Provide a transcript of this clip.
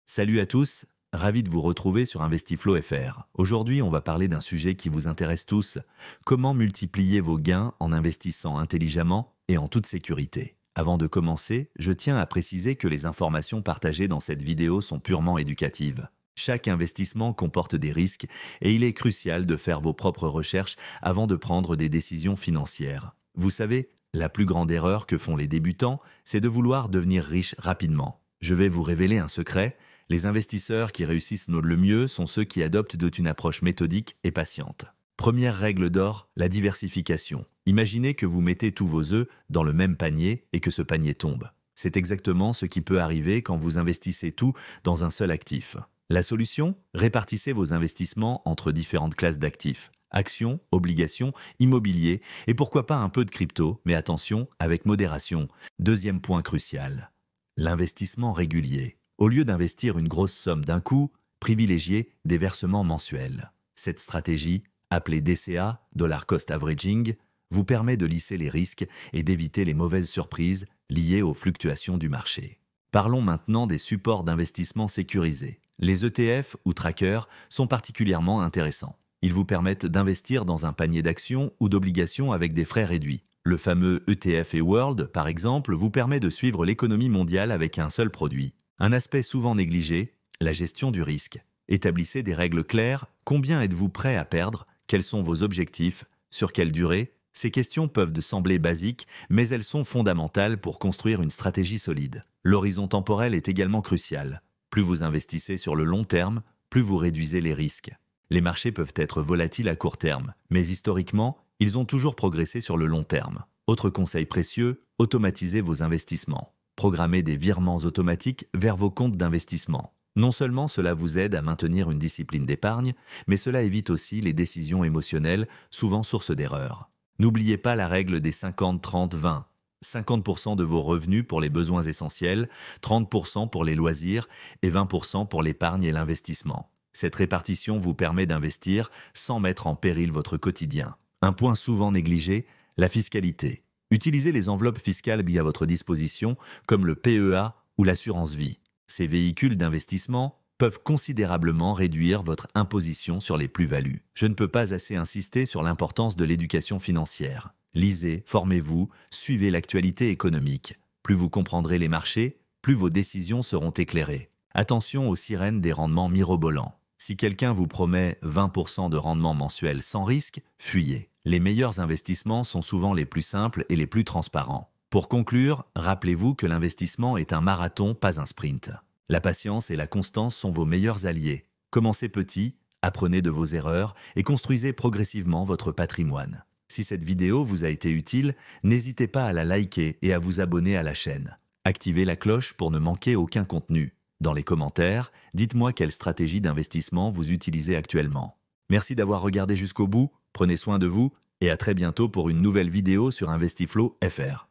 Salut à tous, ravi de vous retrouver sur Investiflow FR. Aujourd'hui, on va parler d'un sujet qui vous intéresse tous, comment multiplier vos gains en investissant intelligemment et en toute sécurité. Avant de commencer, je tiens à préciser que les informations partagées dans cette vidéo sont purement éducatives. Chaque investissement comporte des risques et il est crucial de faire vos propres recherches avant de prendre des décisions financières. Vous savez, la plus grande erreur que font les débutants, c'est de vouloir devenir riche rapidement. Je vais vous révéler un secret. Les investisseurs qui réussissent le mieux sont ceux qui adoptent une approche méthodique et patiente. Première règle d'or, la diversification. Imaginez que vous mettez tous vos œufs dans le même panier et que ce panier tombe. C'est exactement ce qui peut arriver quand vous investissez tout dans un seul actif. La solution? Répartissez vos investissements entre différentes classes d'actifs. Actions, obligations, immobilier et pourquoi pas un peu de crypto, mais attention, avec modération. Deuxième point crucial, l'investissement régulier. Au lieu d'investir une grosse somme d'un coup, privilégiez des versements mensuels. Cette stratégie, appelée DCA, Dollar Cost Averaging, vous permet de lisser les risques et d'éviter les mauvaises surprises liées aux fluctuations du marché. Parlons maintenant des supports d'investissement sécurisés. Les ETF ou trackers sont particulièrement intéressants. Ils vous permettent d'investir dans un panier d'actions ou d'obligations avec des frais réduits. Le fameux ETF et World, par exemple, vous permet de suivre l'économie mondiale avec un seul produit. Un aspect souvent négligé, la gestion du risque. Établissez des règles claires. Combien êtes-vous prêt à perdre? Quels sont vos objectifs? Sur quelle durée? Ces questions peuvent sembler basiques, mais elles sont fondamentales pour construire une stratégie solide. L'horizon temporel est également crucial. Plus vous investissez sur le long terme, plus vous réduisez les risques. Les marchés peuvent être volatiles à court terme, mais historiquement, ils ont toujours progressé sur le long terme. Autre conseil précieux, automatisez vos investissements. Programmez des virements automatiques vers vos comptes d'investissement. Non seulement cela vous aide à maintenir une discipline d'épargne, mais cela évite aussi les décisions émotionnelles, souvent source d'erreurs. N'oubliez pas la règle des 50-30-20. 50% de vos revenus pour les besoins essentiels, 30% pour les loisirs et 20% pour l'épargne et l'investissement. Cette répartition vous permet d'investir sans mettre en péril votre quotidien. Un point souvent négligé, la fiscalité. Utilisez les enveloppes fiscales mis à votre disposition, comme le PEA ou l'assurance vie. Ces véhicules d'investissement peuvent considérablement réduire votre imposition sur les plus-values. Je ne peux pas assez insister sur l'importance de l'éducation financière. Lisez, formez-vous, suivez l'actualité économique. Plus vous comprendrez les marchés, plus vos décisions seront éclairées. Attention aux sirènes des rendements mirobolants. Si quelqu'un vous promet 20% de rendement mensuel sans risque, fuyez. Les meilleurs investissements sont souvent les plus simples et les plus transparents. Pour conclure, rappelez-vous que l'investissement est un marathon, pas un sprint. La patience et la constance sont vos meilleurs alliés. Commencez petit, apprenez de vos erreurs et construisez progressivement votre patrimoine. Si cette vidéo vous a été utile, n'hésitez pas à la liker et à vous abonner à la chaîne. Activez la cloche pour ne manquer aucun contenu. Dans les commentaires, dites-moi quelle stratégie d'investissement vous utilisez actuellement. Merci d'avoir regardé jusqu'au bout, prenez soin de vous et à très bientôt pour une nouvelle vidéo sur Investiflow FR.